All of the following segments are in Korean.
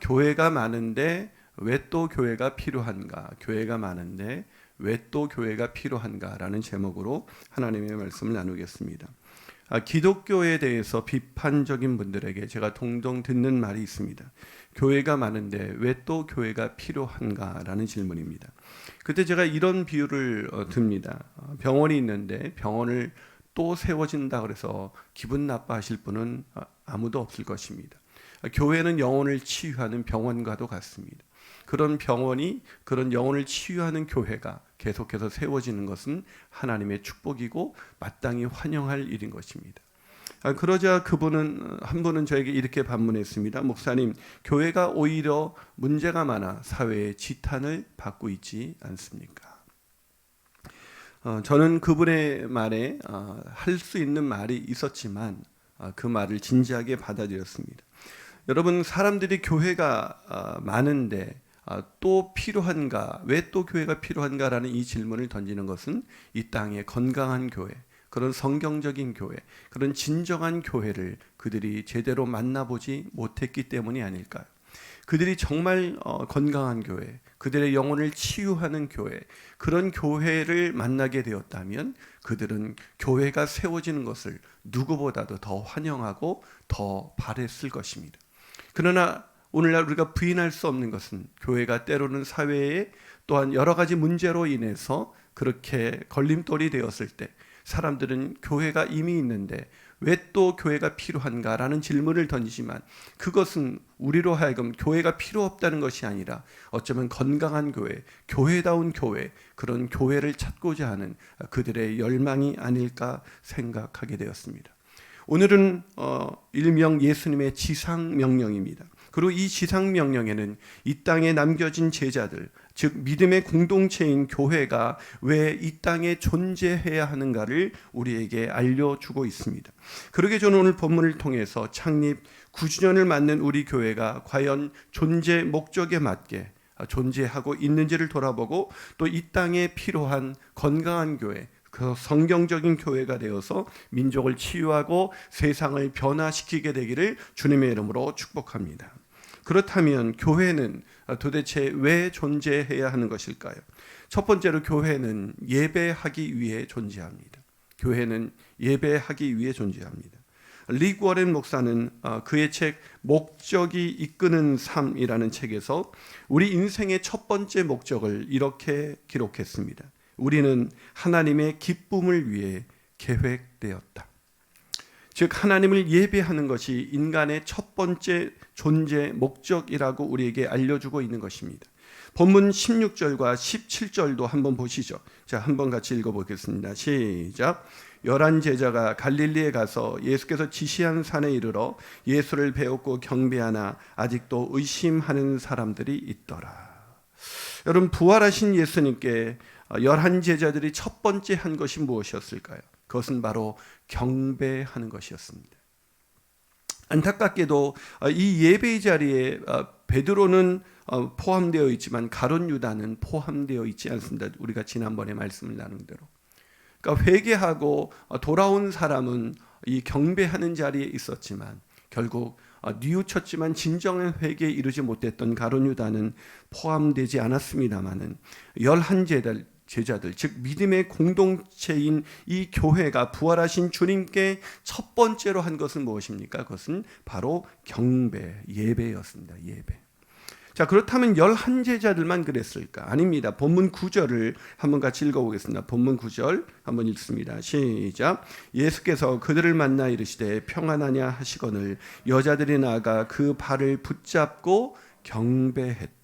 교회가 많은데 왜 또 교회가 필요한가? 교회가 많은데 왜 또 교회가 필요한가라는 제목으로 하나님의 말씀을 나누겠습니다. 기독교에 대해서 비판적인 분들에게 제가 종종 듣는 말이 있습니다. 교회가 많은데 왜 또 교회가 필요한가라는 질문입니다. 그때 제가 이런 비유를 듭니다. 병원이 있는데 병원을 또 세워진다 그래서 기분 나빠하실 분은 아무도 없을 것입니다. 교회는 영혼을 치유하는 병원과도 같습니다. 그런 병원이, 그런 영혼을 치유하는 교회가 계속해서 세워지는 것은 하나님의 축복이고 마땅히 환영할 일인 것입니다. 그러자 한 분은 저에게 이렇게 반문했습니다. 목사님, 교회가 오히려 문제가 많아 사회의 지탄을 받고 있지 않습니까? 저는 그분의 말에 할 수 있는 말이 있었지만 그 말을 진지하게 받아들였습니다. 여러분, 사람들이 교회가 많은데 또 필요한가? 왜 또 교회가 필요한가라는 이 질문을 던지는 것은 이 땅의 건강한 교회, 그런 성경적인 교회, 그런 진정한 교회를 그들이 제대로 만나보지 못했기 때문이 아닐까요? 그들이 정말 건강한 교회, 그들의 영혼을 치유하는 교회, 그런 교회를 만나게 되었다면 그들은 교회가 세워지는 것을 누구보다도 더 환영하고 더 바랬을 것입니다. 그러나 오늘날 우리가 부인할 수 없는 것은 교회가 때로는 사회에 또한 여러 가지 문제로 인해서 그렇게 걸림돌이 되었을 때 사람들은 교회가 이미 있는데 왜 또 교회가 필요한가라는 질문을 던지지만 그것은 우리로 하여금 교회가 필요 없다는 것이 아니라 어쩌면 건강한 교회, 교회다운 교회, 그런 교회를 찾고자 하는 그들의 열망이 아닐까 생각하게 되었습니다. 오늘은 일명 예수님의 지상명령입니다. 그리고 이 지상명령에는 이 땅에 남겨진 제자들, 즉 믿음의 공동체인 교회가 왜 이 땅에 존재해야 하는가를 우리에게 알려주고 있습니다. 그러게 저는 오늘 본문을 통해서 창립 9주년을 맞는 우리 교회가 과연 존재 목적에 맞게 존재하고 있는지를 돌아보고 또 이 땅에 필요한 건강한 교회, 그 성경적인 교회가 되어서 민족을 치유하고 세상을 변화시키게 되기를 주님의 이름으로 축복합니다. 그렇다면 교회는 도대체 왜 존재해야 하는 것일까요? 첫 번째로 교회는 예배하기 위해 존재합니다. 교회는 예배하기 위해 존재합니다. 릭 워렌 목사는 그의 책 목적이 이끄는 삶이라는 책에서 우리 인생의 첫 번째 목적을 이렇게 기록했습니다. 우리는 하나님의 기쁨을 위해 계획되었다. 즉 하나님을 예배하는 것이 인간의 첫 번째 존재 목적이라고 우리에게 알려주고 있는 것입니다. 본문 16절과 17절도 한번 보시죠. 자, 한번 같이 읽어보겠습니다. 시작. 11 제자가 갈릴리에 가서 예수께서 지시한 산에 이르러 예수를 배웠고 경배하나 아직도 의심하는 사람들이 있더라. 여러분, 부활하신 예수님께 11 제자들이 첫 번째 한 것이 무엇이었을까요? 그것은 바로 경배하는 것이었습니다. 안타깝게도 이 예배의 자리에 베드로는 포함되어 있지만 가룟 유다는 포함되어 있지 않습니다. 우리가 지난번에 말씀을 나눈 대로. 그러니까 회개하고 돌아온 사람은 이 경배하는 자리에 있었지만 결국 뉘우쳤지만 진정한 회개에 이르지 못했던 가룟 유다는 포함되지 않았습니다마는 11 제자들, 즉 믿음의 공동체인 이 교회가 부활하신 주님께 첫 번째로 한 것은 무엇입니까? 그것은 바로 경배, 예배였습니다. 예배. 자, 그렇다면 11 제자들만 그랬을까? 아닙니다. 본문 9절을 한번 같이 읽어보겠습니다. 본문 9절 한번 읽습니다. 시작. 예수께서 그들을 만나 이르시되 평안하냐 하시거늘 여자들이 나아가 그 발을 붙잡고 경배했다.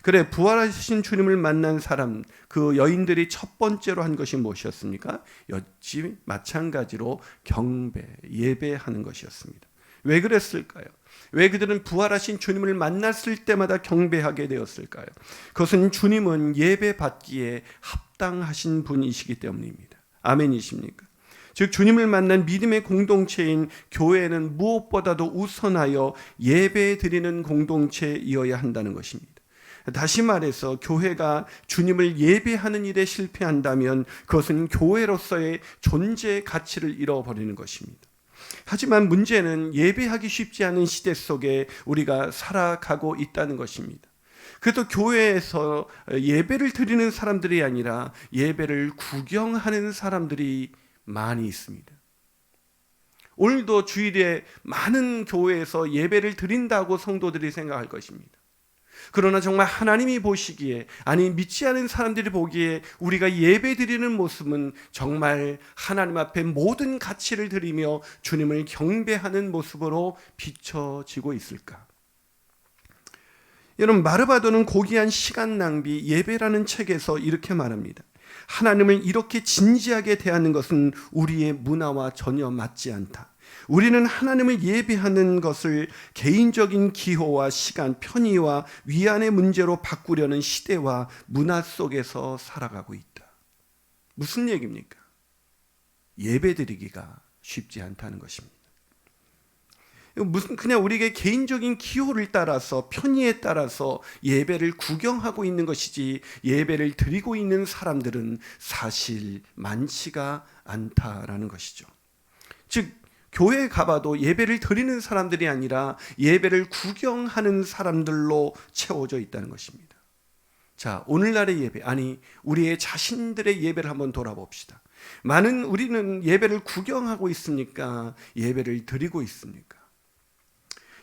그래, 부활하신 주님을 만난 사람, 그 여인들이 첫 번째로 한 것이 무엇이었습니까? 역시 마찬가지로 경배, 예배하는 것이었습니다. 왜 그랬을까요? 왜 그들은 부활하신 주님을 만났을 때마다 경배하게 되었을까요? 그것은 주님은 예배받기에 합당하신 분이시기 때문입니다. 아멘이십니까? 즉 주님을 만난 믿음의 공동체인 교회는 무엇보다도 우선하여 예배 드리는 공동체이어야 한다는 것입니다. 다시 말해서 교회가 주님을 예배하는 일에 실패한다면 그것은 교회로서의 존재 가치를 잃어버리는 것입니다. 하지만 문제는 예배하기 쉽지 않은 시대 속에 우리가 살아가고 있다는 것입니다. 그래서 교회에서 예배를 드리는 사람들이 아니라 예배를 구경하는 사람들이 많이 있습니다. 오늘도 주일에 많은 교회에서 예배를 드린다고 성도들이 생각할 것입니다. 그러나 정말 하나님이 보시기에, 아니 믿지 않은 사람들이 보기에 우리가 예배 드리는 모습은 정말 하나님 앞에 모든 가치를 드리며 주님을 경배하는 모습으로 비춰지고 있을까? 여러분, 마르바도는 고귀한 시간 낭비 예배라는 책에서 이렇게 말합니다. 하나님을 이렇게 진지하게 대하는 것은 우리의 문화와 전혀 맞지 않다. 우리는 하나님을 예배하는 것을 개인적인 기호와 시간, 편의와 위안의 문제로 바꾸려는 시대와 문화 속에서 살아가고 있다. 무슨 얘기입니까? 예배드리기가 쉽지 않다는 것입니다. 무슨 그냥 우리에게 개인적인 기호를 따라서, 편의에 따라서 예배를 구경하고 있는 것이지, 예배를 드리고 있는 사람들은 사실 많지가 않다라는 것이죠. 즉 교회에 가봐도 예배를 드리는 사람들이 아니라 예배를 구경하는 사람들로 채워져 있다는 것입니다. 자, 오늘날의 예배, 아니 우리의 자신들의 예배를 한번 돌아봅시다. 우리는 예배를 구경하고 있습니까? 예배를 드리고 있습니까?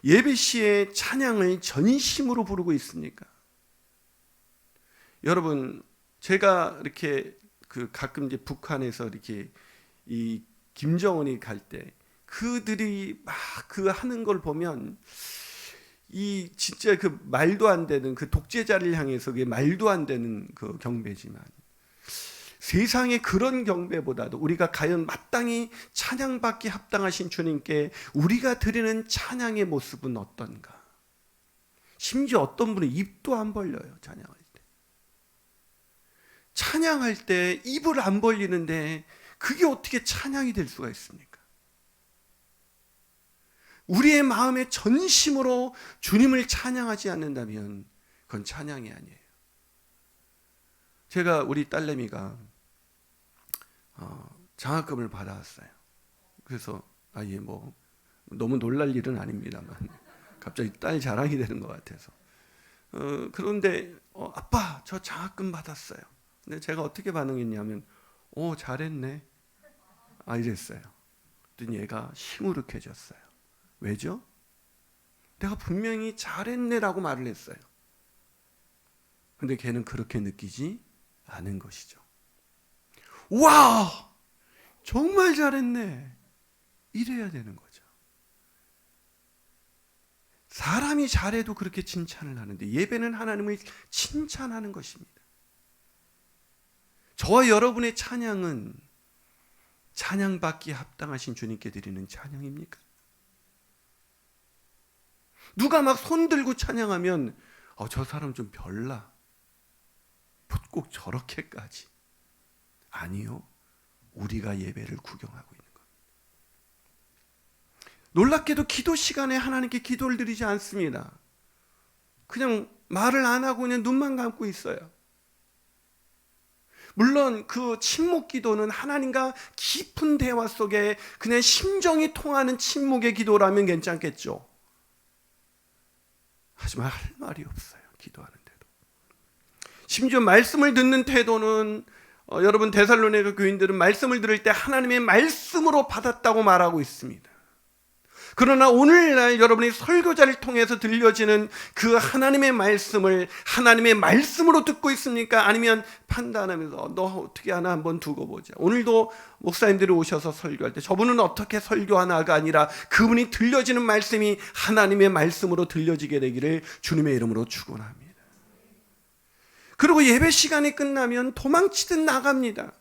예배 시에 찬양을 전심으로 부르고 있습니까? 여러분, 제가 이렇게 가끔 이제 북한에서 이렇게 이 김정은이 갈 때 그들이 막 하는 걸 보면 이 진짜 말도 안 되는 독재자를 향해서 그게 말도 안 되는 경배지만, 세상의 그런 경배보다도 우리가 과연 마땅히 찬양받기 합당하신 주님께 우리가 드리는 찬양의 모습은 어떤가? 심지어 어떤 분은 입도 안 벌려요. 찬양할 때 입을 안 벌리는데 그게 어떻게 찬양이 될 수가 있습니까? 우리의 마음의 전심으로 주님을 찬양하지 않는다면 그건 찬양이 아니에요. 제가 우리 딸내미가 장학금을 받아왔어요. 그래서 너무 놀랄 일은 아닙니다만 갑자기 딸 자랑이 되는 것 같아서 그런데 아빠 저 장학금 받았어요. 근데 제가 어떻게 반응했냐면 잘했네 이랬어요. 그랬더니 얘가 시무룩해졌어요. 왜죠? 내가 분명히 잘했네라고 말을 했어요. 근데 걔는 그렇게 느끼지 않은 것이죠. 와, 정말 잘했네. 이래야 되는 거죠. 사람이 잘해도 그렇게 칭찬을 하는데 예배는 하나님을 칭찬하는 것입니다. 저와 여러분의 찬양은 찬양받기에 합당하신 주님께 드리는 찬양입니까? 누가 막 손 들고 찬양하면 저 사람 좀 별나. 꼭 저렇게까지. 아니요. 우리가 예배를 구경하고 있는 것. 놀랍게도 기도 시간에 하나님께 기도를 드리지 않습니다. 그냥 말을 안 하고 그냥 눈만 감고 있어요. 물론 그 침묵 기도는 하나님과 깊은 대화 속에 그냥 심정이 통하는 침묵의 기도라면 괜찮겠죠. 하지만 할 말이 없어요. 기도하는데도. 심지어 말씀을 듣는 태도는 여러분 데살로니가 교인들은 말씀을 들을 때 하나님의 말씀으로 받았다고 말하고 있습니다. 그러나 오늘날 여러분이 설교자를 통해서 들려지는 그 하나님의 말씀을 하나님의 말씀으로 듣고 있습니까? 아니면 판단하면서 너 어떻게 하나 한번 두고 보자. 오늘도 목사님들이 오셔서 설교할 때 저분은 어떻게 설교하나가 아니라 그분이 들려지는 말씀이 하나님의 말씀으로 들려지게 되기를 주님의 이름으로 축원합니다. 그리고 예배 시간이 끝나면 도망치듯 나갑니다.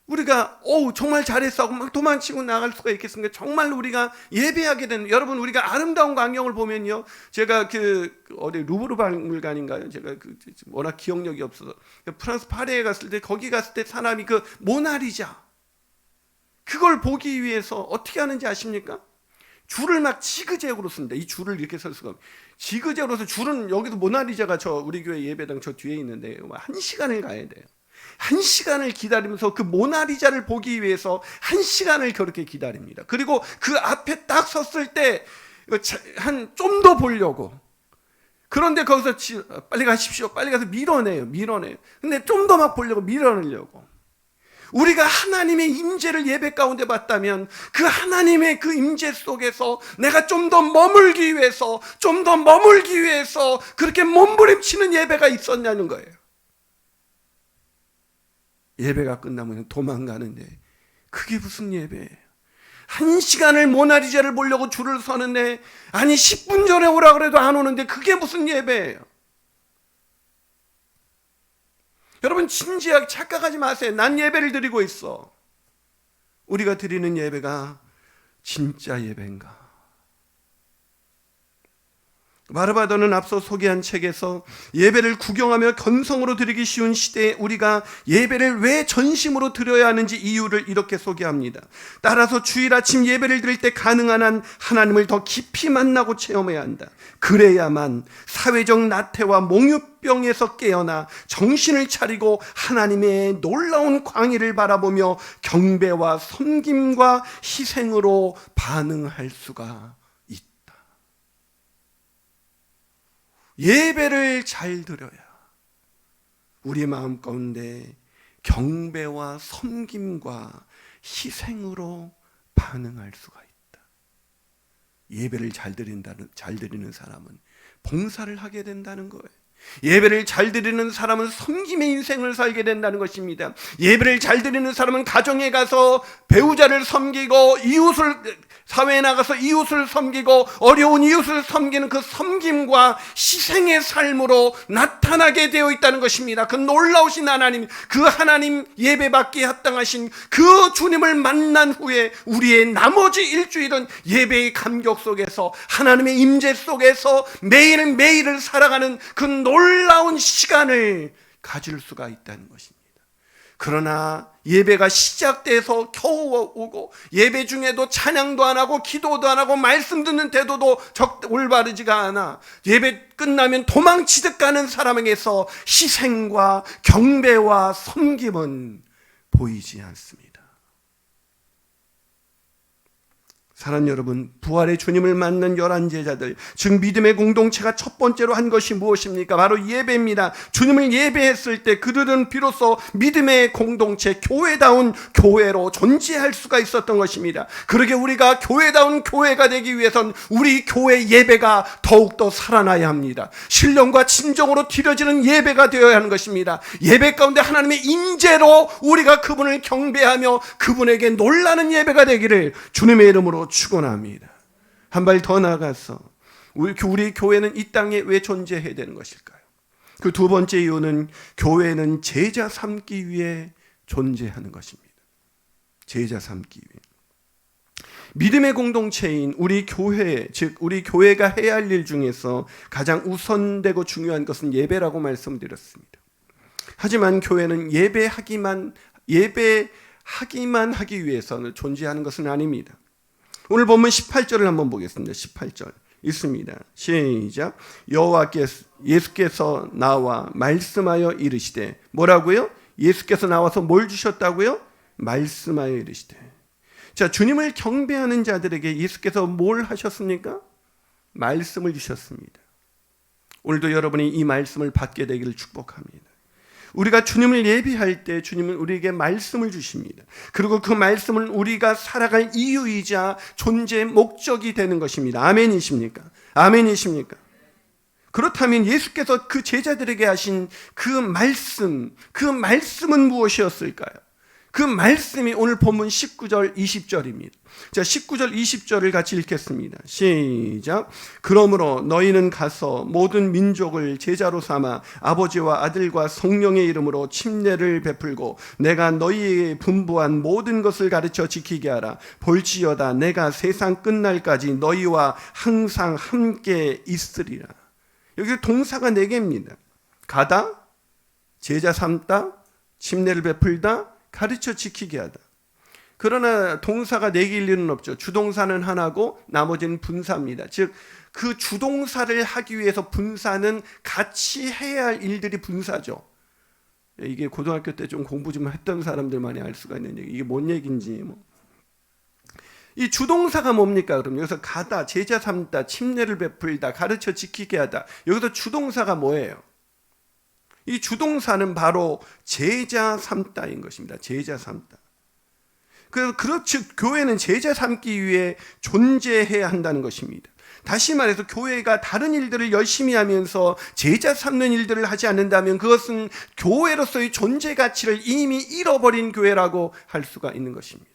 우리가 정말 잘했어 하고 막 도망치고 나갈 수가 있겠습니까? 정말 우리가 예배하게 되는, 여러분 우리가 아름다운 광경을 보면요, 제가 어디 루브르 박물관인가요? 제가 워낙 기억력이 없어서 프랑스 파리에 갔을 때, 거기 갔을 때 사람이 모나리자 그걸 보기 위해서 어떻게 하는지 아십니까? 줄을 막 지그재그로 쓴다. 이 줄을 이렇게 설 수가 없어요. 지그재그로 서 줄은, 여기도 모나리자가 우리 교회 예배당 저 뒤에 있는데 1시간을 가야 돼요. 1시간을 기다리면서 그 모나리자를 보기 위해서 1시간을 그렇게 기다립니다. 그리고 그 앞에 딱 섰을 때 한 좀 더 보려고. 그런데 거기서 빨리 가십시오. 빨리 가서 밀어내요. 근데 좀 더 막 보려고 밀어내려고. 우리가 하나님의 임재를 예배 가운데 봤다면 그 하나님의 그 임재 속에서 내가 좀 더 머물기 위해서 그렇게 몸부림치는 예배가 있었냐는 거예요. 예배가 끝나면 도망가는데 그게 무슨 예배예요? 1시간을 모나리자를 보려고 줄을 서는데, 아니 10분 전에 오라 그래도 안 오는데 그게 무슨 예배예요? 여러분, 진지하게 착각하지 마세요. 난 예배를 드리고 있어. 우리가 드리는 예배가 진짜 예배인가? 마르바도는 앞서 소개한 책에서 예배를 구경하며 건성으로 드리기 쉬운 시대에 우리가 예배를 왜 전심으로 드려야 하는지 이유를 이렇게 소개합니다. 따라서 주일 아침 예배를 드릴 때 가능한 한 하나님을 더 깊이 만나고 체험해야 한다. 그래야만 사회적 나태와 몽유병에서 깨어나 정신을 차리고 하나님의 놀라운 광의를 바라보며 경배와 섬김과 희생으로 반응할 수가 있다. 예배를 잘 드려야 우리 마음 가운데 경배와 섬김과 희생으로 반응할 수가 있다. 예배를 잘 드리는 사람은 봉사를 하게 된다는 거예요. 예배를 잘 드리는 사람은 섬김의 인생을 살게 된다는 것입니다. 예배를 잘 드리는 사람은 가정에 가서 배우자를 섬기고 사회에 나가서 이웃을 섬기고 어려운 이웃을 섬기는 그 섬김과 희생의 삶으로 나타나게 되어 있다는 것입니다. 그 놀라우신 하나님, 그 하나님 예배받기에 합당하신 그 주님을 만난 후에 우리의 나머지 일주일은 예배의 감격 속에서 하나님의 임재 속에서 매일매일을 살아가는 그 놀라운 시간을 가질 수가 있다는 것입니다. 그러나 예배가 시작돼서 겨우 오고 예배 중에도 찬양도 안 하고 기도도 안 하고 말씀 듣는 태도도 올바르지가 않아 예배 끝나면 도망치듯 가는 사람에게서 희생과 경배와 섬김은 보이지 않습니다. 사랑하는 여러분, 부활의 주님을 만난 11제자들, 즉 믿음의 공동체가 첫 번째로 한 것이 무엇입니까? 바로 예배입니다. 주님을 예배했을 때 그들은 비로소 믿음의 공동체, 교회다운 교회로 존재할 수가 있었던 것입니다. 그러게 우리가 교회다운 교회가 되기 위해선 우리 교회 예배가 더욱더 살아나야 합니다. 신령과 진정으로 드려지는 예배가 되어야 하는 것입니다. 예배 가운데 하나님의 임재로 우리가 그분을 경배하며 그분에게 놀라는 예배가 되기를 주님의 이름으로 축원합니다. 한 발 더 나가서 우리 교회는 이 땅에 왜 존재해야 되는 것일까요? 그 두 번째 이유는 교회는 제자 삼기 위해 존재하는 것입니다. 제자 삼기 위해. 믿음의 공동체인 우리 교회, 즉 우리 교회가 해야 할 일 중에서 가장 우선되고 중요한 것은 예배라고 말씀드렸습니다. 하지만 교회는 예배하기만 하기 위해서는 존재하는 것은 아닙니다. 오늘 본문 18절을 한번 보겠습니다. 18절 있습니다. 시작. 예수께서 나와 말씀하여 이르시되, 뭐라고요? 예수께서 나와서 뭘 주셨다고요? 말씀하여 이르시되. 자, 주님을 경배하는 자들에게 예수께서 뭘 하셨습니까? 말씀을 주셨습니다. 오늘도 여러분이 이 말씀을 받게 되기를 축복합니다. 우리가 주님을 예배할 때 주님은 우리에게 말씀을 주십니다. 그리고 그 말씀은 우리가 살아갈 이유이자 존재의 목적이 되는 것입니다. 아멘이십니까? 아멘이십니까? 그렇다면 예수께서 그 제자들에게 하신 그 말씀은 무엇이었을까요? 그 말씀이 오늘 본문 19절 20절입니다. 자, 19절 20절을 같이 읽겠습니다. 시작. 그러므로 너희는 가서 모든 민족을 제자로 삼아 아버지와 아들과 성령의 이름으로 침례를 베풀고 내가 너희에게 분부한 모든 것을 가르쳐 지키게 하라. 볼지어다 내가 세상 끝날까지 너희와 항상 함께 있으리라. 여기 동사가 4개입니다. 가다, 제자 삼다, 침례를 베풀다, 가르쳐 지키게 하다. 그러나 동사가 4개일 리는 없죠. 주동사는 하나고 나머지는 분사입니다. 즉 그 주동사를 하기 위해서 분사는 같이 해야 할 일들이 분사죠. 이게 고등학교 때 좀 공부 좀 했던 사람들만이 알 수가 있는 얘기. 이게 뭔 얘기인지 뭐. 이 주동사가 뭡니까? 그럼 여기서 가다, 제자 삼다, 침례를 베풀다, 가르쳐 지키게 하다. 여기서 주동사가 뭐예요? 이 주동사는 바로 제자 삼다인 것입니다. 제자 삼다. 그래서 그렇죠. 교회는 제자 삼기 위해 존재해야 한다는 것입니다. 다시 말해서 교회가 다른 일들을 열심히 하면서 제자 삼는 일들을 하지 않는다면 그것은 교회로서의 존재 가치를 이미 잃어버린 교회라고 할 수가 있는 것입니다.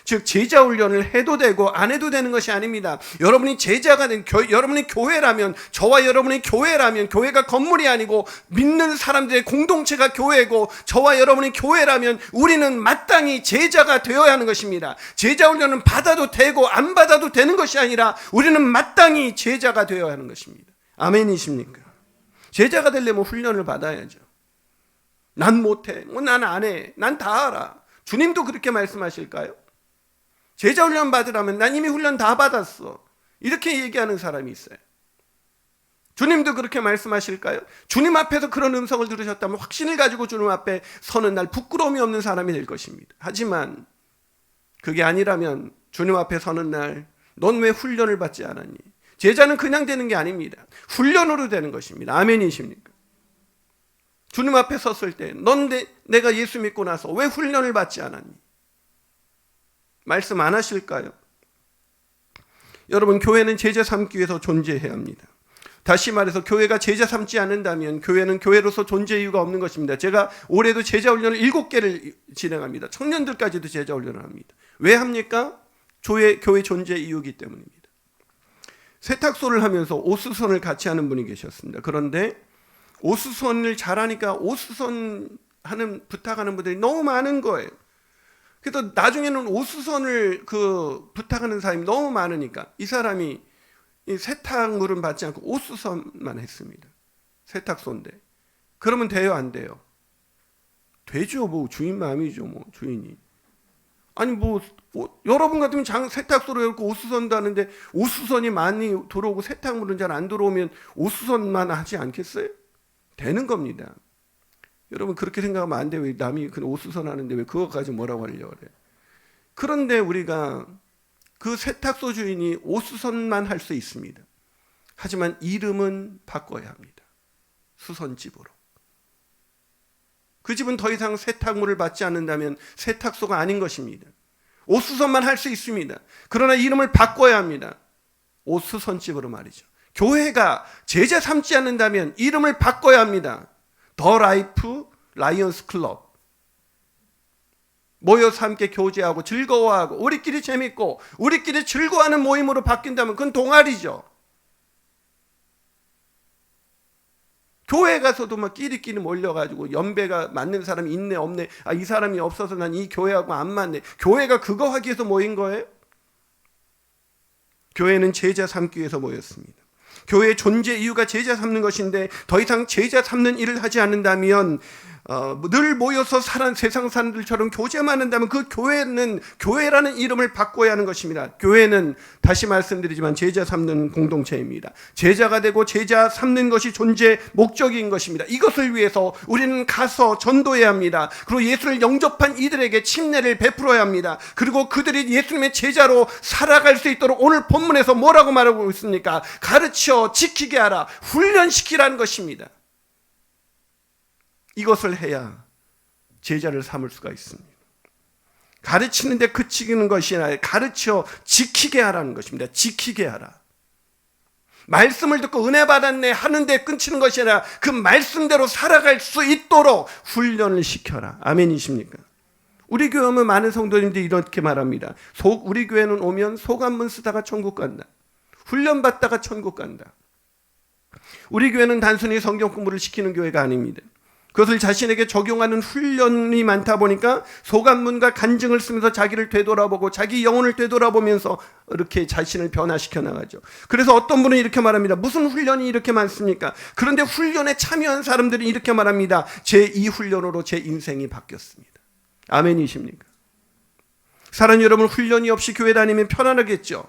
즉 제자 훈련을 해도 되고 안 해도 되는 것이 아닙니다. 여러분이 제자가 된 여러분이 교회라면, 저와 여러분이 교회라면, 교회가 건물이 아니고 믿는 사람들의 공동체가 교회고 저와 여러분이 교회라면 우리는 마땅히 제자가 되어야 하는 것입니다. 제자 훈련은 받아도 되고 안 받아도 되는 것이 아니라 우리는 마땅히 제자가 되어야 하는 것입니다. 아멘이십니까? 제자가 되려면 훈련을 받아야죠. 난 못해, 난 안 해, 난 다 알아. 주님도 그렇게 말씀하실까요? 제자 훈련 받으라면 난 이미 훈련 다 받았어, 이렇게 얘기하는 사람이 있어요. 주님도 그렇게 말씀하실까요? 주님 앞에서 그런 음성을 들으셨다면 확신을 가지고 주님 앞에 서는 날 부끄러움이 없는 사람이 될 것입니다. 하지만 그게 아니라면 주님 앞에 서는 날 넌 왜 훈련을 받지 않았니? 제자는 그냥 되는 게 아닙니다. 훈련으로 되는 것입니다. 아멘이십니까? 주님 앞에 섰을 때 넌 내가 예수 믿고 나서 왜 훈련을 받지 않았니? 말씀 안 하실까요? 여러분, 교회는 제자 삼기 위해서 존재해야 합니다. 다시 말해서 교회가 제자 삼지 않는다면 교회는 교회로서 존재 이유가 없는 것입니다. 제가 올해도 제자 훈련을 7개를 진행합니다. 청년들까지도 제자 훈련을 합니다. 왜 합니까? 교회 존재 이유이기 때문입니다. 세탁소를 하면서 옷수선을 같이 하는 분이 계셨습니다. 그런데 옷수선을 잘하니까 옷수선 부탁하는 분들이 너무 많은 거예요. 그래서 나중에는 옷수선을 부탁하는 사람이 너무 많으니까 이 사람이 이 세탁물은 받지 않고 옷수선만 했습니다. 세탁소인데. 그러면 돼요, 안 돼요? 되죠. 뭐 주인 마음이죠, 뭐 주인이. 아니 뭐 여러분 같으면 세탁소로 열고 옷수선도 하는데 옷수선이 많이 들어오고 세탁물은 잘 안 들어오면 옷수선만 하지 않겠어요? 되는 겁니다. 여러분 그렇게 생각하면 안 돼요. 왜 남이 그 옷수선 하는데 왜 그거까지 뭐라고 하려고 그래? 그런데 우리가 그 세탁소 주인이 옷수선만 할 수 있습니다. 하지만 이름은 바꿔야 합니다. 수선집으로. 그 집은 더 이상 세탁물을 받지 않는다면 세탁소가 아닌 것입니다. 옷수선만 할 수 있습니다. 그러나 이름을 바꿔야 합니다. 옷수선집으로 말이죠. 교회가 제자 삼지 않는다면 이름을 바꿔야 합니다. 더 라이프 라이언스 클럽. 모여서 함께 교제하고 즐거워하고 우리끼리 재밌고 우리끼리 즐거워하는 모임으로 바뀐다면 그건 동아리죠. 교회 가서도 막 끼리끼리 몰려가지고 연배가 맞는 사람이 있네 없네, 이 사람이 없어서 난 이 교회하고 안 맞네. 교회가 그거 하기 위해서 모인 거예요? 교회는 제자 삼기 위해서 모였습니다. 교회의 존재 이유가 제자 삼는 것인데 더 이상 제자 삼는 일을 하지 않는다면 늘 모여서 세상 사람들처럼 교제만 한다면 그 교회는 교회라는 이름을 바꿔야 하는 것입니다. 교회는 다시 말씀드리지만 제자 삼는 공동체입니다. 제자가 되고 제자 삼는 것이 존재 목적인 것입니다. 이것을 위해서 우리는 가서 전도해야 합니다. 그리고 예수를 영접한 이들에게 침례를 베풀어야 합니다. 그리고 그들이 예수님의 제자로 살아갈 수 있도록 오늘 본문에서 뭐라고 말하고 있습니까? 가르쳐 지키게 하라, 훈련시키라는 것입니다. 이것을 해야 제자를 삼을 수가 있습니다. 가르치는데 그치는 것이 아니라 가르쳐 지키게 하라는 것입니다. 지키게 하라. 말씀을 듣고 은혜 받았네 하는데 끊치는 것이 아니라 그 말씀대로 살아갈 수 있도록 훈련을 시켜라. 아멘이십니까? 우리 교회 오면 많은 성도님들이 이렇게 말합니다. 우리 교회는 오면 소감문 쓰다가 천국 간다. 훈련 받다가 천국 간다. 우리 교회는 단순히 성경 공부를 시키는 교회가 아닙니다. 그것을 자신에게 적용하는 훈련이 많다 보니까 소감문과 간증을 쓰면서 자기를 되돌아보고 자기 영혼을 되돌아보면서 이렇게 자신을 변화시켜 나가죠. 그래서 어떤 분은 이렇게 말합니다. 무슨 훈련이 이렇게 많습니까? 그런데 훈련에 참여한 사람들이 이렇게 말합니다. 제2 훈련으로 제 인생이 바뀌었습니다. 아멘이십니까? 사랑하는 여러분, 훈련이 없이 교회 다니면 편안하겠죠.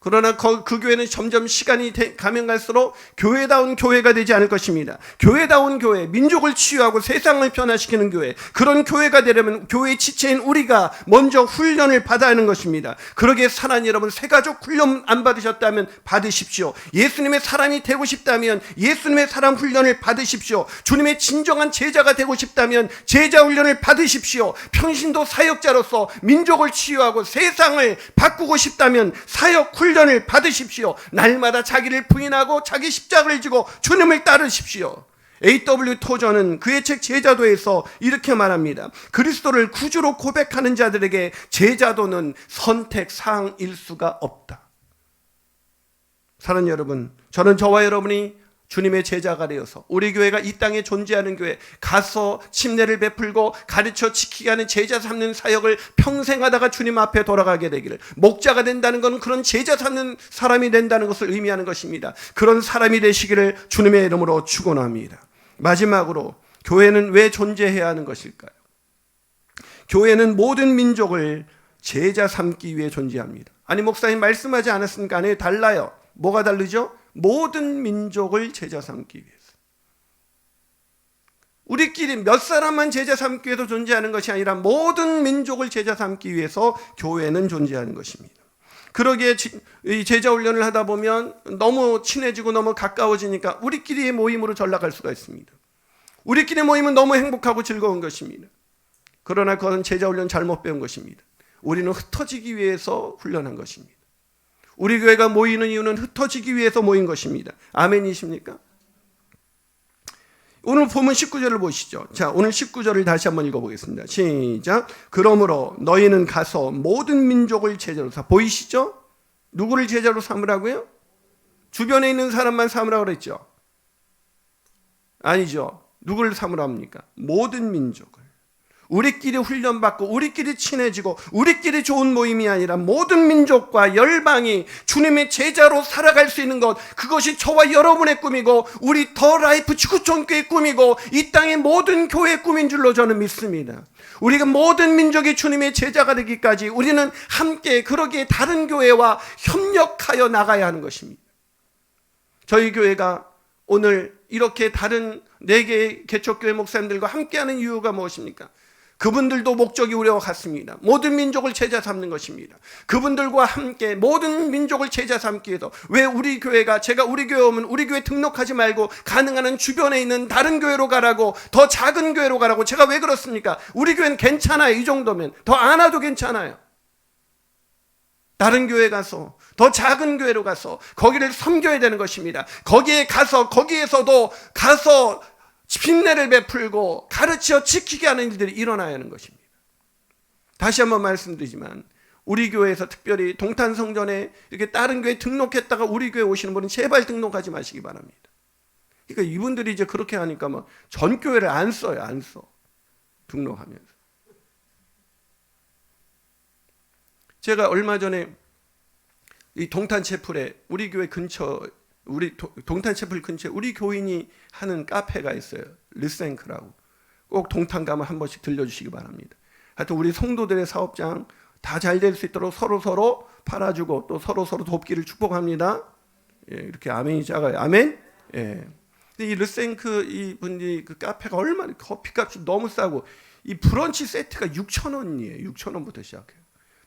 그러나 그 교회는 점점 시간이 가면 갈수록 교회다운 교회가 되지 않을 것입니다. 교회다운 교회, 민족을 치유하고 세상을 변화시키는 교회, 그런 교회가 되려면 교회의 지체인 우리가 먼저 훈련을 받아야 하는 것입니다. 그러기에 사랑하는 여러분, 새가족 훈련 안 받으셨다면 받으십시오. 예수님의 사람이 되고 싶다면 예수님의 사람 훈련을 받으십시오. 주님의 진정한 제자가 되고 싶다면 제자 훈련을 받으십시오. 평신도 사역자로서 민족을 치유하고 세상을 바꾸고 싶다면 사역 훈련을 받으십시오. 날마다 자기를 부인하고 자기 십자가를 지고 주님을 따르십시오. A.W. 토저는 그의 책 제자도에서 이렇게 말합니다. 그리스도를 구주로 고백하는 자들에게 제자도는 선택 사항일 수가 없다. 사랑하는 여러분, 저는 저와 여러분이 주님의 제자가 되어서 우리 교회가 이 땅에 존재하는 교회, 가서 침례를 베풀고 가르쳐 지키게 하는 제자 삼는 사역을 평생 하다가 주님 앞에 돌아가게 되기를, 목자가 된다는 것은 그런 제자 삼는 사람이 된다는 것을 의미하는 것입니다. 그런 사람이 되시기를 주님의 이름으로 축원합니다. 마지막으로 교회는 왜 존재해야 하는 것일까요? 교회는 모든 민족을 제자 삼기 위해 존재합니다. 아니, 목사님 말씀하지 않았습니까? 아니, 달라요. 뭐가 다르죠? 모든 민족을 제자 삼기 위해서. 우리끼리 몇 사람만 제자 삼기 위해서 존재하는 것이 아니라 모든 민족을 제자 삼기 위해서 교회는 존재하는 것입니다. 그러기에 이 제자 훈련을 하다 보면 너무 친해지고 너무 가까워지니까 우리끼리의 모임으로 전락할 수가 있습니다. 우리끼리 모임은 너무 행복하고 즐거운 것입니다. 그러나 그건 제자 훈련 잘못 배운 것입니다. 우리는 흩어지기 위해서 훈련한 것입니다. 우리 교회가 모이는 이유는 흩어지기 위해서 모인 것입니다. 아멘이십니까? 오늘 본문 19절을 보시죠. 자, 오늘 19절을 다시 한번 읽어보겠습니다. 시작. 그러므로 너희는 가서 모든 민족을 제자로 삼. 보이시죠? 누구를 제자로 삼으라고요? 주변에 있는 사람만 삼으라고 그랬죠? 아니죠. 누구를 삼으라 합니까? 모든 민족을. 우리끼리 훈련받고 우리끼리 친해지고 우리끼리 좋은 모임이 아니라 모든 민족과 열방이 주님의 제자로 살아갈 수 있는 것, 그것이 저와 여러분의 꿈이고 우리 더 라이프 지구촌교회의 꿈이고 이 땅의 모든 교회의 꿈인 줄로 저는 믿습니다. 우리가 모든 민족이 주님의 제자가 되기까지 우리는 함께, 그러기에 다른 교회와 협력하여 나가야 하는 것입니다. 저희 교회가 오늘 이렇게 다른 4개의 개척교회 목사님들과 함께하는 이유가 무엇입니까? 그분들도 목적이 우리와 같습니다. 모든 민족을 제자 삼는 것입니다. 그분들과 함께 모든 민족을 제자 삼기 위해서. 왜 우리 교회가, 제가 우리 교회 오면 우리 교회 등록하지 말고 가능한 한 주변에 있는 다른 교회로 가라고, 더 작은 교회로 가라고, 제가 왜 그렇습니까? 우리 교회는 괜찮아요. 이 정도면 더 안 와도 괜찮아요. 다른 교회 가서, 더 작은 교회로 가서 거기를 섬겨야 되는 것입니다. 거기에 가서, 거기에서도 가서 빈내를 베풀고 가르쳐 지키게 하는 일들이 일어나야 하는 것입니다. 다시 한번 말씀드리지만 우리 교회에서 특별히 동탄성전에 이렇게 다른 교회 등록했다가 우리 교회 오시는 분은 제발 등록하지 마시기 바랍니다. 그러니까 이분들이 이제 그렇게 하니까 뭐 전 교회를 안 써요. 안 써. 등록하면서. 제가 얼마 전에 이 동탄채플에 우리 교회 근처, 우리 동탄채플 근처에 우리 교인이 하는 카페가 있어요. 르센크라고. 꼭 동탄 가면 한 번씩 들려주시기 바랍니다. 하여튼 우리 성도들의 사업장 다 잘 될 수 있도록 서로 팔아주고 또 서로 돕기를 축복합니다. 예, 이렇게 아멘이 작아요. 아멘. 예. 근데 이 르센크 이 분이 그 카페가 얼마나, 커피값이 너무 싸고 이 브런치 세트가 6,000원이에요. 6,000원부터 시작해요.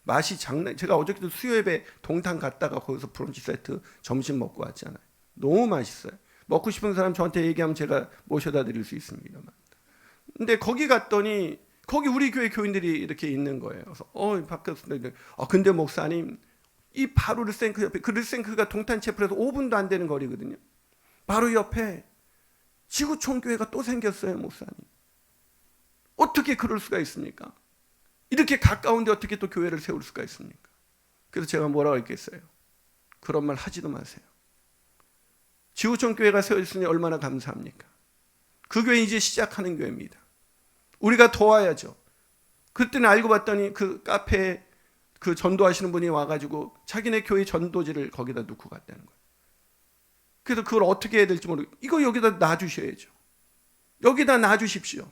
맛이 장난. 제가 어저께도 수요예배 동탄 갔다가 거기서 브런치 세트 점심 먹고 왔잖아요. 너무 맛있어요. 먹고 싶은 사람 저한테 얘기하면 제가 모셔다 드릴 수 있습니다만. 근데 거기 갔더니 거기 우리 교회 교인들이 이렇게 있는 거예요. 그래서 바뀌었습니다. 근데 목사님, 이 바로 르센크 옆에, 그 르센크가 동탄채플에서 5분도 안 되는 거리거든요. 바로 옆에 지구촌 교회가 또 생겼어요, 목사님. 어떻게 그럴 수가 있습니까? 이렇게 가까운데 어떻게 또 교회를 세울 수가 있습니까? 그래서 제가 뭐라고 했겠어요? 그런 말 하지도 마세요. 지구촌 교회가 세워졌으니 얼마나 감사합니까? 그 교회 이제 시작하는 교회입니다. 우리가 도와야죠. 그때는 알고 봤더니 그 카페에 그 전도하시는 분이 와가지고 자기네 교회 전도지를 거기다 놓고 갔다는 거예요. 그래서 그걸 어떻게 해야 될지 모르고, 이거 여기다 놔주셔야죠. 여기다 놔주십시오.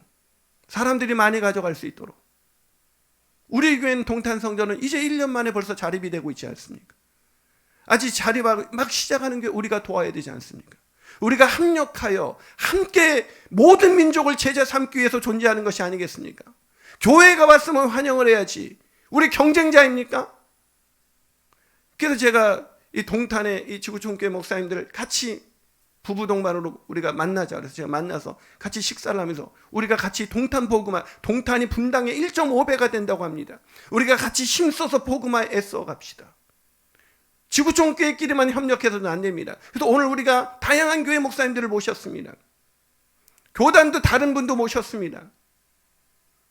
사람들이 많이 가져갈 수 있도록. 우리 교회는 동탄성전은 이제 1년 만에 벌써 자립이 되고 있지 않습니까? 아직 자립하고 막 시작하는 게 우리가 도와야 되지 않습니까? 우리가 합력하여 함께 모든 민족을 제자 삼기 위해서 존재하는 것이 아니겠습니까? 교회가 왔으면 환영을 해야지. 우리 경쟁자입니까? 그래서 제가 이 동탄의 이 지구촌교회 목사님들 같이 부부 동반으로 우리가 만나자 그래서 제가 만나서 같이 식사를 하면서 우리가 같이 동탄 복음화, 동탄이 분당의 1.5배가 된다고 합니다. 우리가 같이 힘써서 복음화에 애써 갑시다. 지구촌교회끼리만 협력해서는 안 됩니다. 그래서 오늘 우리가 다양한 교회 목사님들을 모셨습니다. 교단도 다른 분도 모셨습니다.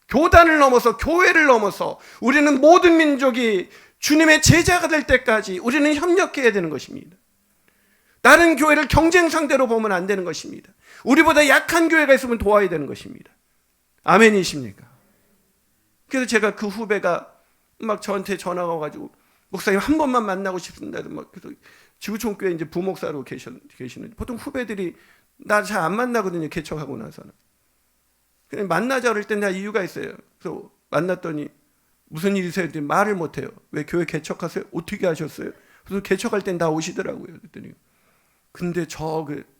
교단을 넘어서 교회를 넘어서 우리는 모든 민족이 주님의 제자가 될 때까지 우리는 협력해야 되는 것입니다. 다른 교회를 경쟁 상대로 보면 안 되는 것입니다. 우리보다 약한 교회가 있으면 도와야 되는 것입니다. 아멘이십니까? 그래서 제가 그 후배가 막 저한테 전화가 와가지고 목사님 한 번만 만나고 싶습니다. 그래서 지구촌교회 이제 부목사로 계시는 보통 후배들이 나 잘 안 만나거든요. 개척하고 나서는. 그냥 만나자 그럴 때 내가 이유가 있어요. 그래서 만났더니 무슨 일이세요? 그랬더니 말을 못해요. 왜 교회 개척하세요? 어떻게 하셨어요? 그래서 개척할 땐 다 오시더라고요. 그랬더니 근데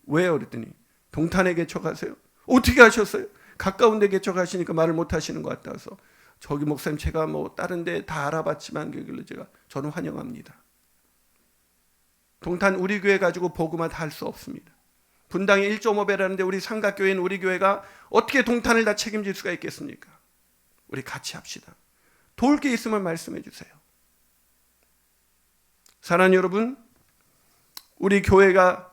왜요? 그랬더니 동탄에 개척하세요? 어떻게 하셨어요? 가까운 데 개척하시니까 말을 못 하시는 것 같아서 저기 목사님 제가 뭐 다른 데 다 알아봤지만 그길래 저는 환영합니다. 동탄 우리 교회 가지고 복음화 다 할 수 없습니다. 분당이 1.5배라는데 우리 삼각교회인 우리 교회가 어떻게 동탄을 다 책임질 수가 있겠습니까? 우리 같이 합시다. 도울 게 있으면 말씀해 주세요. 사랑하는 여러분, 우리 교회가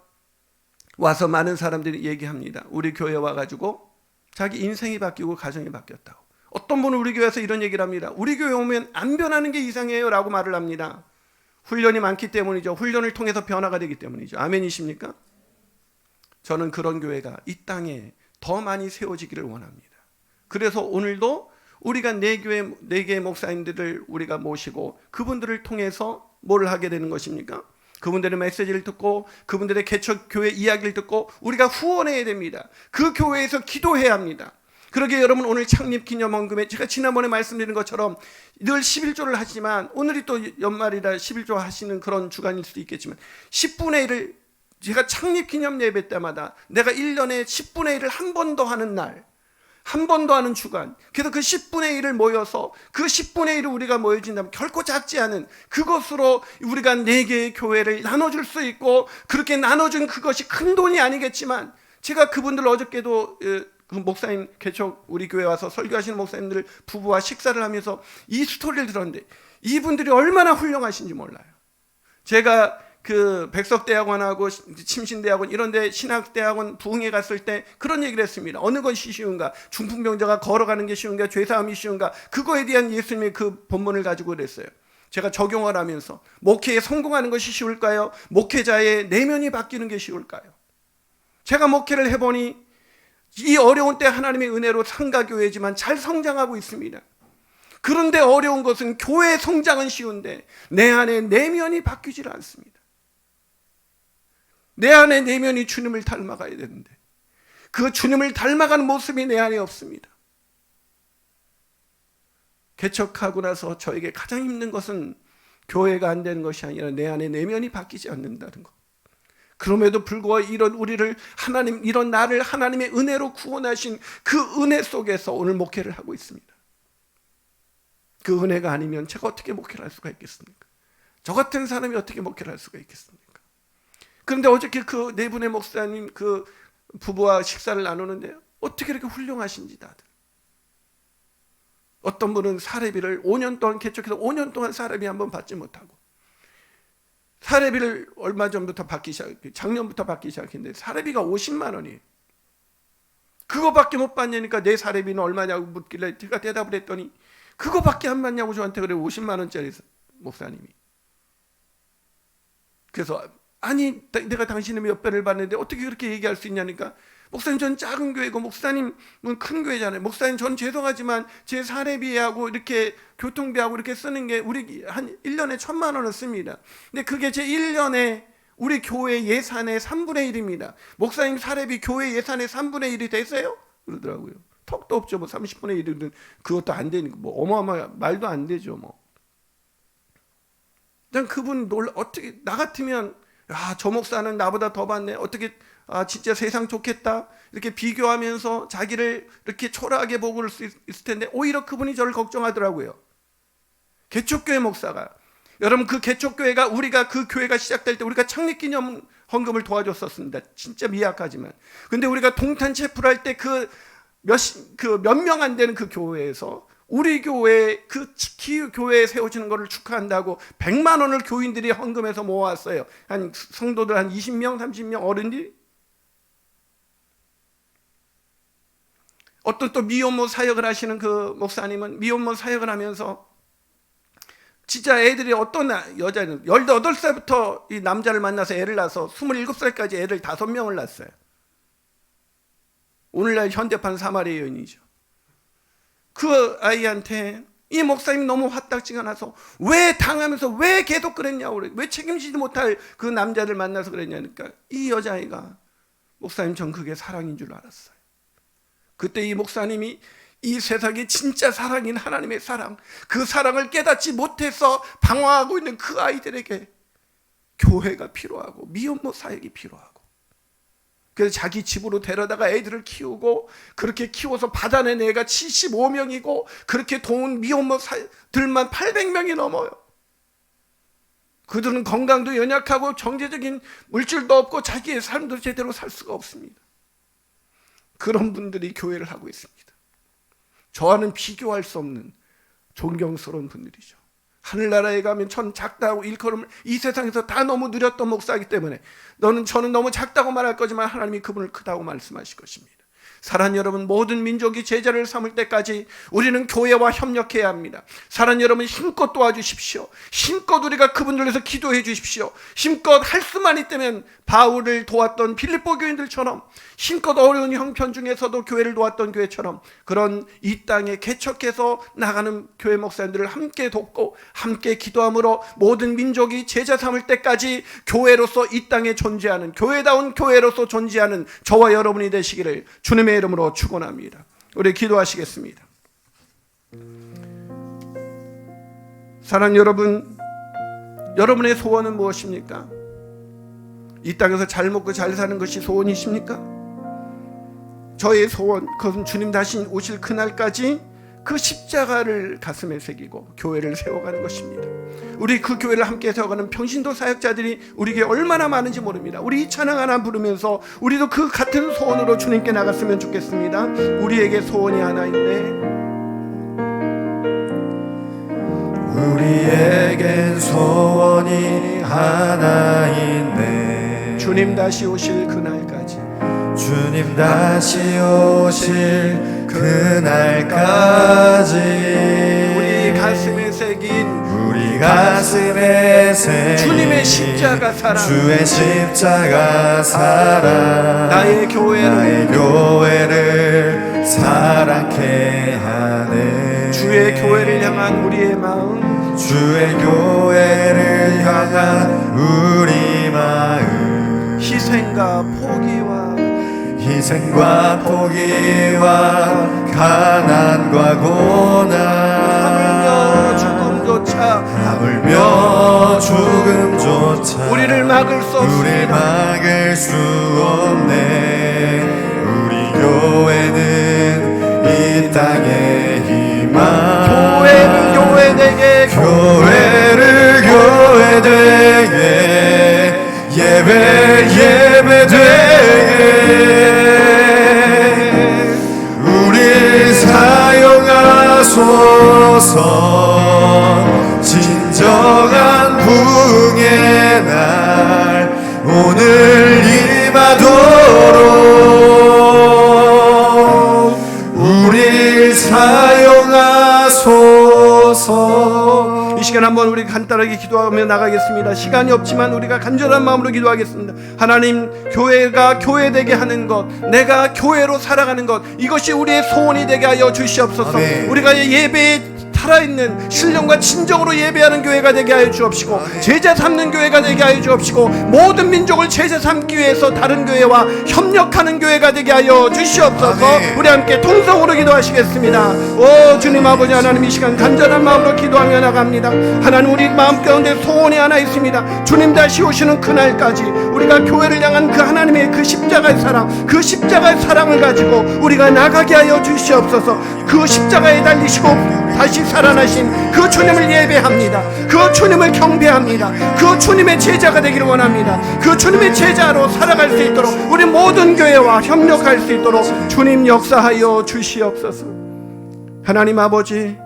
와서 많은 사람들이 얘기합니다. 우리 교회 와가지고 자기 인생이 바뀌고 가정이 바뀌었다고. 어떤 분은 우리 교회에서 이런 얘기를 합니다. 우리 교회 오면 안 변하는 게 이상해요 라고 말을 합니다. 훈련이 많기 때문이죠. 훈련을 통해서 변화가 되기 때문이죠. 아멘이십니까? 저는 그런 교회가 이 땅에 더 많이 세워지기를 원합니다. 그래서 오늘도 우리가 네 개의 목사님들을 우리가 모시고 그분들을 통해서 뭘 하게 되는 것입니까? 그분들의 메시지를 듣고 그분들의 개척 교회 이야기를 듣고 우리가 후원해야 됩니다. 그 교회에서 기도해야 합니다. 그러게 여러분 오늘 창립기념원금에 제가 지난번에 말씀드린 것처럼 늘 11조를 하지만 오늘이 또 연말이라 11조 하시는 그런 주간일 수도 있겠지만 10분의 1을 제가 창립기념 예배 때마다 내가 1년에 10분의 1을 한 번 더 하는 날, 한 번 더 하는 주간, 그래서 그 10분의 1을 모여서 그 10분의 1을 우리가 모여진다면 결코 작지 않은 그것으로 우리가 4개의 교회를 나눠줄 수 있고 그렇게 나눠준 그것이 큰 돈이 아니겠지만 제가 그분들 어저께도 그 목사님 개척 우리 교회 와서 설교하시는 목사님들 부부와 식사를 하면서 이 스토리를 들었는데 이분들이 얼마나 훌륭하신지 몰라요. 제가 그 백석대학원하고 침신대학원 이런데 신학대학원 부흥회 갔을 때 그런 얘기를 했습니다. 어느 것이 쉬운가? 중풍병자가 걸어가는 게 쉬운가? 죄사함이 쉬운가? 그거에 대한 예수님의 그 본문을 가지고 그랬어요. 제가 적용을 하면서 목회에 성공하는 것이 쉬울까요? 목회자의 내면이 바뀌는 게 쉬울까요? 제가 목회를 해보니 이 어려운 때 하나님의 은혜로 상가교회지만 잘 성장하고 있습니다. 그런데 어려운 것은 교회 성장은 쉬운데 내 안에 내면이 바뀌질 않습니다. 내 안에 내면이 주님을 닮아가야 되는데 그 주님을 닮아가는 모습이 내 안에 없습니다. 개척하고 나서 저에게 가장 힘든 것은 교회가 안 되는 것이 아니라 내 안에 내면이 바뀌지 않는다는 것. 그럼에도 불구하고 이런 나를 하나님의 은혜로 구원하신 그 은혜 속에서 오늘 목회를 하고 있습니다. 그 은혜가 아니면 제가 어떻게 목회를 할 수가 있겠습니까? 저 같은 사람이 어떻게 목회를 할 수가 있겠습니까? 그런데 어저께 그 네 분의 목사님 그 부부와 식사를 나누는데 어떻게 이렇게 훌륭하신지 다들. 어떤 분은 사례비를 5년 동안 개척해서 5년 동안 사례비 한번 받지 못하고 사례비를 얼마 전부터 작년부터 받기 시작했는데 사례비가 50만 원이에요. 그거밖에 못 받냐니까 내 사례비는 얼마냐고 묻길래 제가 대답을 했더니 그거밖에 안 받냐고 저한테 그래. 50만 원짜리 목사님이. 그래서 아니 내가 당신의 몇 배를 받는데 어떻게 그렇게 얘기할 수 있냐니까 목사님 전 작은 교회고 목사님은 큰 교회잖아요. 목사님 전 죄송하지만 제 사례비하고 이렇게 교통비하고 이렇게 쓰는 게 우리 한 1년에 1,000만 원을 씁니다. 근데 그게 제 1년에 우리 교회 예산의 3분의 1입니다. 목사님 사례비 교회 예산의 3분의 1이 되세요? 그러더라고요. 턱도 없죠. 뭐 30분의 1이든 그것도 안 되니까 뭐 어마어마 말도 안 되죠. 뭐 난 그분 놀라, 어떻게 나 같으면 저 목사는 나보다 더 받네, 어떻게 진짜 세상 좋겠다 이렇게 비교하면서 자기를 이렇게 초라하게 보고 수 있을 텐데 오히려 그분이 저를 걱정하더라고요. 개척교회 목사가. 여러분, 그 개척교회가, 우리가 그 교회가 시작될 때 우리가 창립기념 헌금을 도와줬었습니다. 진짜 미약하지만. 근데 우리가 동탄 체프를 할 때 몇 명 안 되는 그 교회에서 우리 교회, 그 교회에 세워지는 것을 축하한다고 100만 원을 교인들이 헌금해서 모았어요. 한 성도들 한 20명, 30명 어른들이. 어떤 또 미혼모 사역을 하시는 그 목사님은 미혼모 사역을 하면서 진짜 애들이, 어떤 여자는 18살부터 이 남자를 만나서 애를 낳아서 27살까지 애를 5명을 낳았어요. 오늘날 현대판 사마리아 여인이죠. 그 아이한테 이 목사님이 너무 화딱지가 나서 왜 당하면서 왜 계속 그랬냐고 그래. 왜 책임지지 못할 그 남자를 만나서 그랬냐니까 이 여자아이가, 목사님 전 그게 사랑인 줄 알았어요. 그때 이 목사님이 이 세상에 진짜 사랑인 하나님의 사랑, 그 사랑을 깨닫지 못해서 방황하고 있는 그 아이들에게 교회가 필요하고 미혼모 사역이 필요하고, 그래서 자기 집으로 데려다가 애들을 키우고, 그렇게 키워서 받아낸 애가 75명이고 그렇게 도운 미혼모들만 800명이 넘어요. 그들은 건강도 연약하고 경제적인 물질도 없고 자기의 삶도 제대로 살 수가 없습니다. 그런 분들이 교회를 하고 있습니다. 저와는 비교할 수 없는 존경스러운 분들이죠. 하늘나라에 가면 전 작다고 일컬음을 이 세상에서 다 너무 누렸던 목사이기 때문에 저는 너무 작다고 말할 거지만 하나님이 그분을 크다고 말씀하실 것입니다. 사랑하는 여러분, 모든 민족이 제자를 삼을 때까지 우리는 교회와 협력해야 합니다. 사랑하는 여러분, 힘껏 도와주십시오. 힘껏 우리가 그분들 위해서 기도해 주십시오. 힘껏 할 수만 있다면 바울을 도왔던 빌립보 교인들처럼, 힘껏 어려운 형편 중에서도 교회를 도왔던 교회처럼, 그런 이 땅에 개척해서 나가는 교회 목사님들을 함께 돕고 함께 기도함으로 모든 민족이 제자 삼을 때까지 교회로서 이 땅에 존재하는, 교회다운 교회로서 존재하는 저와 여러분이 되시기를 주님의 이름으로 축원합니다. 우리 기도하시겠습니다. 사랑하는 여러분, 여러분의 소원은 무엇입니까? 이 땅에서 잘 먹고 잘 사는 것이 소원이십니까? 저의 소원, 그것은 주님 다시 오실 그날까지 그 십자가를 가슴에 새기고 교회를 세워가는 것입니다. 우리 그 교회를 함께 세워가는 평신도 사역자들이 우리에게 얼마나 많은지 모릅니다. 우리 이 찬양 하나 부르면서 우리도 그 같은 소원으로 주님께 나갔으면 좋겠습니다. 우리에게 소원이 하나 있네. 우리에겐 소원이 하나 있네. 주님 다시 오실 그날까지, 주님 다시 오실 그날까지 우리 가슴에 새긴 주님의 십자가 사랑, 주의 십자가 사랑, 나의 교회를 사랑케 하네. 주의 교회를 향한 우리의 마음, 주의 교회를 향한 우리 마음, 희생과 포기와 가난과 고난, 하물며 죽음조차 우리를 막을 수 없네. 우리 교회는 이 땅의 희망, 교회를 교회되게 예배되게 우리 사용하소서. 진정한 부흥의 날 오늘 임하도록 우리 사용하소서. 이 시간 한번 우리 간단하게 기도하며 나가겠습니다. 시간이 없지만 우리가 간절한 마음으로 기도하겠습니다. 하나님, 교회가 교회되게 하는 것, 내가 교회로 살아가는 것, 이것이 우리의 소원이 되게 하여 주시옵소서. 아멘. 우리가 예배에 살아있는 신령과 진정으로 예배하는 교회가 되게 하여 주옵시고, 제자 삼는 교회가 되게 하여 주옵시고, 모든 민족을 제자 삼기 위해서 다른 교회와 협력하는 교회가 되게 하여 주시옵소서. 아멘. 우리 함께 통성으로 기도하시겠습니다. 오 주님 아버지 하나님, 이 시간 간절한 마음으로 기도하며 나갑니다. 하나님, 우리 마음 가운데 소원이 하나 있습니다. 주님 다시 오시는 그날까지 우리가 교회를 향한 그 하나님의 그 십자가의 사랑, 그 십자가의 사랑을 가지고 우리가 나가게 하여 주시옵소서. 그 십자가에 달리시고 다시 살아나신 그 주님을 예배합니다. 그 주님을 경배합니다. 그 주님의 제자가 되기를 원합니다. 그 주님의 제자로 살아갈 수 있도록 우리 모든 교회와 협력할 수 있도록 주님 역사하여 주시옵소서. 하나님 아버지,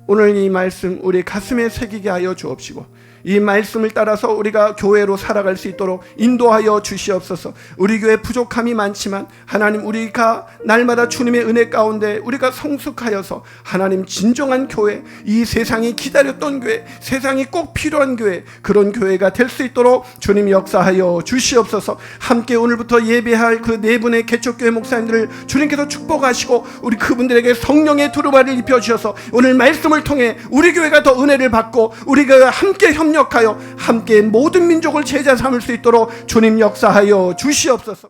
오늘 이 말씀 우리 가슴에 새기게 하여 주옵시고, 이 말씀을 따라서 우리가 교회로 살아갈 수 있도록 인도하여 주시옵소서. 우리 교회 부족함이 많지만 하나님, 우리가 날마다 주님의 은혜 가운데 우리가 성숙하여서 하나님 진정한 교회, 이 세상이 기다렸던 교회, 세상이 꼭 필요한 교회, 그런 교회가 될 수 있도록 주님 역사하여 주시옵소서. 함께 오늘부터 예배할 그 네 분의 개척교회 목사님들을 주님께서 축복하시고 우리 그분들에게 성령의 두루마리를 입혀주셔서 오늘 말씀을 통해 우리 교회가 더 은혜를 받고 우리가 함께 협력하여 함께 모든 민족을 제자 삼을 수 있도록 주님 역사하여 주시옵소서.